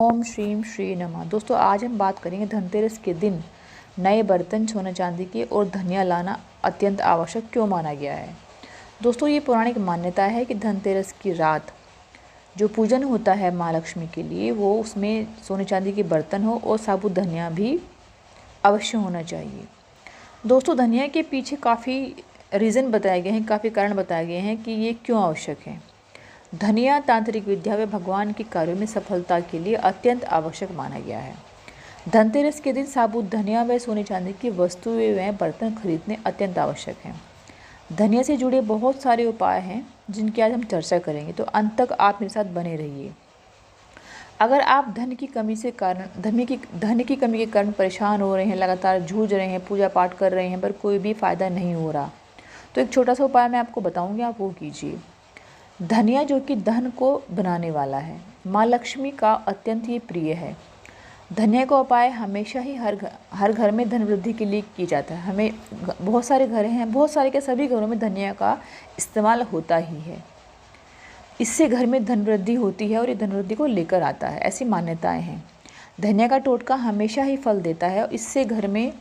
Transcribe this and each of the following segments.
ओम श्रीम श्री नमः। दोस्तों आज हम बात करेंगे धनतेरस के दिन नए बर्तन सोने चांदी के और धनिया लाना अत्यंत आवश्यक क्यों माना गया है। दोस्तों ये पौराणिक मान्यता है कि धनतेरस की रात जो पूजन होता है माँ लक्ष्मी के लिए, वो उसमें सोने चांदी के बर्तन हो और साबुत धनिया भी अवश्य होना चाहिए। दोस्तों धनिया के पीछे काफ़ी रीज़न बताए गए हैं, काफ़ी कारण बताए गए हैं कि ये क्यों आवश्यक है। धनिया तांत्रिक विद्या व भगवान के कार्यों में सफलता के लिए अत्यंत आवश्यक माना गया है। धनतेरस के दिन साबुत धनिया व सोने चांदी की वस्तुएं व बर्तन खरीदने अत्यंत आवश्यक हैं। धनिया से जुड़े बहुत सारे उपाय हैं जिनकी आज हम चर्चा करेंगे, तो अंत तक आप मेरे साथ बने रहिए। अगर आप धन की कमी के कारण परेशान हो रहे हैं, लगातार जूझ रहे हैं, पूजा पाठ कर रहे हैं पर कोई भी फ़ायदा नहीं हो रहा, तो एक छोटा सा उपाय मैं आपको बताऊँगी, आप वो कीजिए। धनिया जो कि धन को बनाने वाला है, माँ लक्ष्मी का अत्यंत ही प्रिय है। धनिया का उपाय हमेशा ही हर घर में धन वृद्धि के लिए की जाता है। हमें बहुत सारे घर हैं, बहुत सारे के सभी घरों में धनिया का इस्तेमाल होता ही है। इससे घर में धन वृद्धि होती है और ये धन वृद्धि को लेकर आता है, ऐसी मान्यताएं हैं। धनिया का टोटका हमेशा ही फल देता है और इससे घर में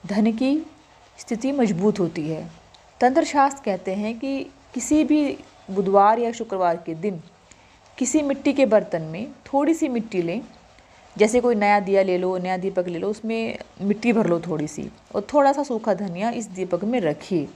धन की स्थिति मजबूत होती है। तंत्र शास्त्र कहते हैं कि किसी भी बुधवार या शुक्रवार के दिन किसी मिट्टी के बर्तन में थोड़ी सी मिट्टी लें, जैसे कोई नया दिया ले लो, नया दीपक ले लो, उसमें मिट्टी भर लो थोड़ी सी, और थोड़ा सा सूखा धनिया इस दीपक में रखिए।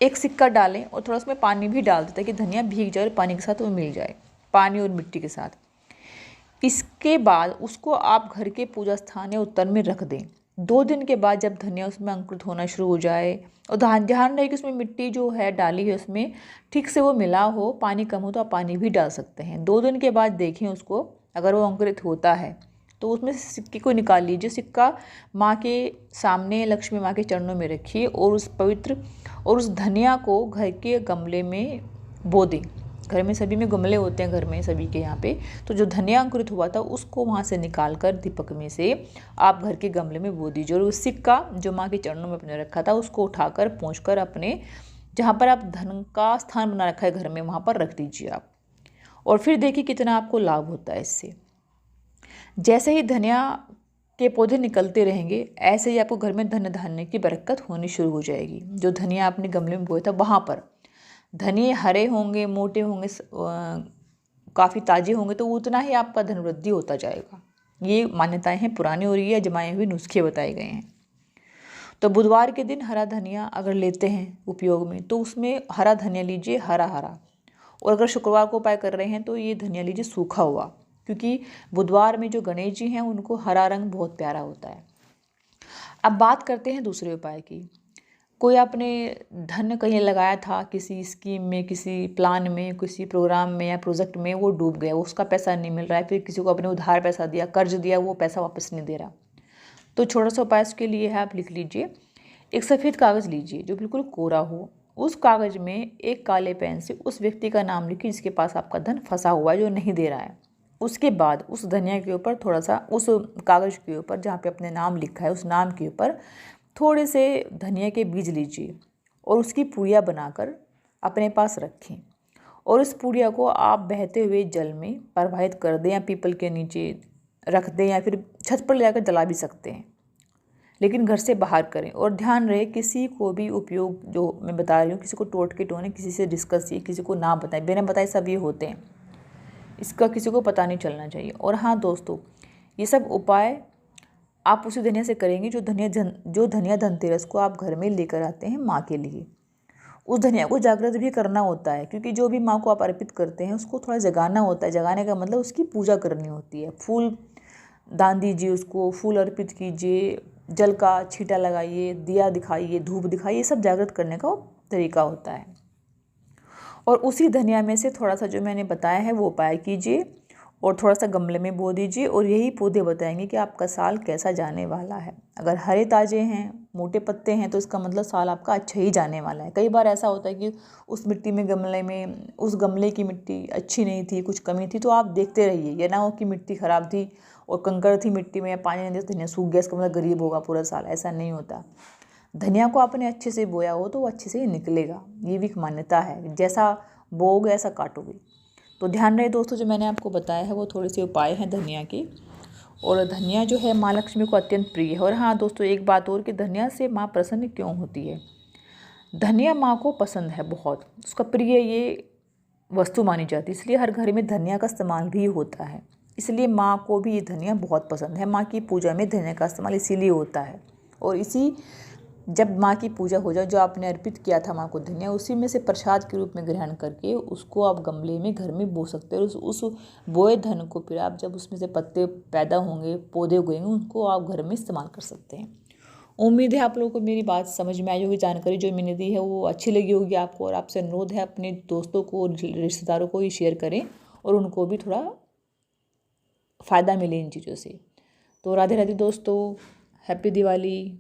एक सिक्का डालें और थोड़ा उसमें पानी भी डाल दें ताकि धनिया भीग जाए और पानी के साथ वो मिल जाए, पानी और मिट्टी के साथ। इसके बाद उसको आप घर के पूजा स्थान या उत्तर में रख दें। 2 दिन के बाद जब धनिया उसमें अंकुरित होना शुरू हो जाए, और ध्यान रहे कि उसमें मिट्टी जो है डाली है उसमें ठीक से वो मिला हो, पानी कम हो तो आप पानी भी डाल सकते हैं। 2 दिन के बाद देखें उसको, अगर वो अंकुरित होता है तो उसमें से सिक्के को निकाल लीजिए। सिक्का माँ के सामने, लक्ष्मी माँ के चरणों में रखिए और उस धनिया को घर के गमले में बो दें। घर में सभी में गमले होते हैं, घर में सभी के यहाँ पे, तो जो धनिया अंकुरित हुआ था उसको वहाँ से निकाल कर दीपक में से आप घर के गमले में बो दीजिए। और उस सिक्का जो माँ के चरणों में अपने रखा था उसको उठाकर पहुँचकर अपने जहाँ पर आप धन का स्थान बना रखा है घर में, वहाँ पर रख दीजिए आप, और फिर देखिए कितना आपको लाभ होता है इससे। जैसे ही धनिया के पौधे निकलते रहेंगे, ऐसे ही आपको घर में धन धान्य की बरकत होनी शुरू हो जाएगी। जो धनिया आपने गमले में बोया था वहाँ पर धनिये हरे होंगे, मोटे होंगे, काफ़ी ताजे होंगे, तो उतना ही आपका धन वृद्धि होता जाएगा। ये मान्यताएं हैं पुरानी, और ये अजमाए हुए नुस्खे बताए गए हैं। तो बुधवार के दिन हरा धनिया अगर लेते हैं उपयोग में, तो उसमें हरा धनिया लीजिए, हरा हरा। और अगर शुक्रवार को उपाय कर रहे हैं तो ये धनिया लीजिए सूखा हुआ, क्योंकि बुधवार में जो गणेश जी हैं उनको हरा रंग बहुत प्यारा होता है। अब बात करते हैं दूसरे उपाय की। कोई आपने धन कहीं लगाया था, किसी स्कीम में, किसी प्लान में, किसी प्रोग्राम में या प्रोजेक्ट में, वो डूब गया, उसका पैसा नहीं मिल रहा है, फिर किसी को आपने उधार पैसा दिया, कर्ज दिया, वो पैसा वापस नहीं दे रहा, तो छोटा सा उपाय इसके लिए है, आप लिख लीजिए। एक सफ़ेद कागज़ लीजिए जो बिल्कुल कोरा हो, उस कागज़ में एक काले पेन से उस व्यक्ति का नाम लिखिए जिसके पास आपका धन फंसा हुआ है, जो नहीं दे रहा है। उसके बाद उस धनिया के ऊपर थोड़ा सा, उस कागज़ के ऊपर जहाँ पे अपने नाम लिखा है उस नाम के ऊपर थोड़े से धनिया के बीज लीजिए और उसकी पूड़ियाँ बनाकर अपने पास रखें, और उस पूड़िया को आप बहते हुए जल में प्रवाहित कर दें, या पीपल के नीचे रख दें, या फिर छत पर ले जाकर जला भी सकते हैं, लेकिन घर से बाहर करें। और ध्यान रहे किसी को भी उपयोग, जो मैं बता रही हूँ, किसी को टोट के टोने, किसी से डिस्कस ये किसी को ना बताएं, बिना बताए सब ये होते हैं, इसका किसी को पता नहीं चलना चाहिए। और हाँ दोस्तों, ये सब उपाय आप उसी धनिया से करेंगे जो धनिया धनतेरस को आप घर में लेकर आते हैं माँ के लिए। उस धनिया को जागृत भी करना होता है, क्योंकि जो भी माँ को आप अर्पित करते हैं उसको थोड़ा जगाना होता है। जगाने का मतलब उसकी पूजा करनी होती है। फूल दान दीजिए उसको, फूल अर्पित कीजिए, जल का छींटा लगाइए, दिया दिखाइए, धूप दिखाइए, ये सब जागृत करने का तरीका होता है। और उसी धनिया में से थोड़ा सा जो मैंने बताया है वो उपाय कीजिए और थोड़ा सा गमले में बो दीजिए, और यही पौधे बताएंगे कि आपका साल कैसा जाने वाला है। अगर हरे ताजे हैं, मोटे पत्ते हैं, तो इसका मतलब साल आपका अच्छा ही जाने वाला है। कई बार ऐसा होता है कि उस मिट्टी में, गमले में, उस गमले की मिट्टी अच्छी नहीं थी, कुछ कमी थी, तो आप देखते रहिए। ये ना हो कि मिट्टी ख़राब थी और कंकड़ थी मिट्टी में, या पानी नहीं दिया धनिया सूख गया, इसका मतलब गरीब होगा पूरा साल, ऐसा नहीं होता। धनिया को आपने अच्छे से बोया हो तो वो अच्छे से ही निकलेगा, ये भी एक मान्यता है। जैसा बोओगे ऐसा काटोगे। तो ध्यान रहे दोस्तों, जो मैंने आपको बताया है वो थोड़े से उपाय हैं धनिया के, और धनिया जो है माँ लक्ष्मी को अत्यंत प्रिय है। और हाँ दोस्तों, एक बात और कि धनिया से माँ प्रसन्न क्यों होती है। धनिया माँ को पसंद है बहुत, उसका प्रिय ये वस्तु मानी जाती है, इसलिए हर घर में धनिया का इस्तेमाल भी होता है। इसलिए माँ को भी ये धनिया बहुत पसंद है। माँ की पूजा में धनिया का इस्तेमाल इसीलिए होता है। और इसी जब माँ की पूजा हो जाए, जो आपने अर्पित किया था माँ को धनिया, उसी में से प्रसाद के रूप में ग्रहण करके उसको आप गमले में घर में बो सकते हैं। और उस बोए धन को फिर आप जब उसमें से पत्ते पैदा होंगे, पौधे उगेंगे, उनको आप घर में इस्तेमाल कर सकते हैं। उम्मीद है आप लोगों को मेरी बात समझ में आई होगी, जानकारी जो मैंने दी है वो अच्छी लगी होगी आपको। और आपसे अनुरोध है अपने दोस्तों को, रिश्तेदारों को ही शेयर करें और उनको भी थोड़ा फ़ायदा मिले इन चीज़ों से। तो राधे राधे दोस्तों, हैप्पी दिवाली।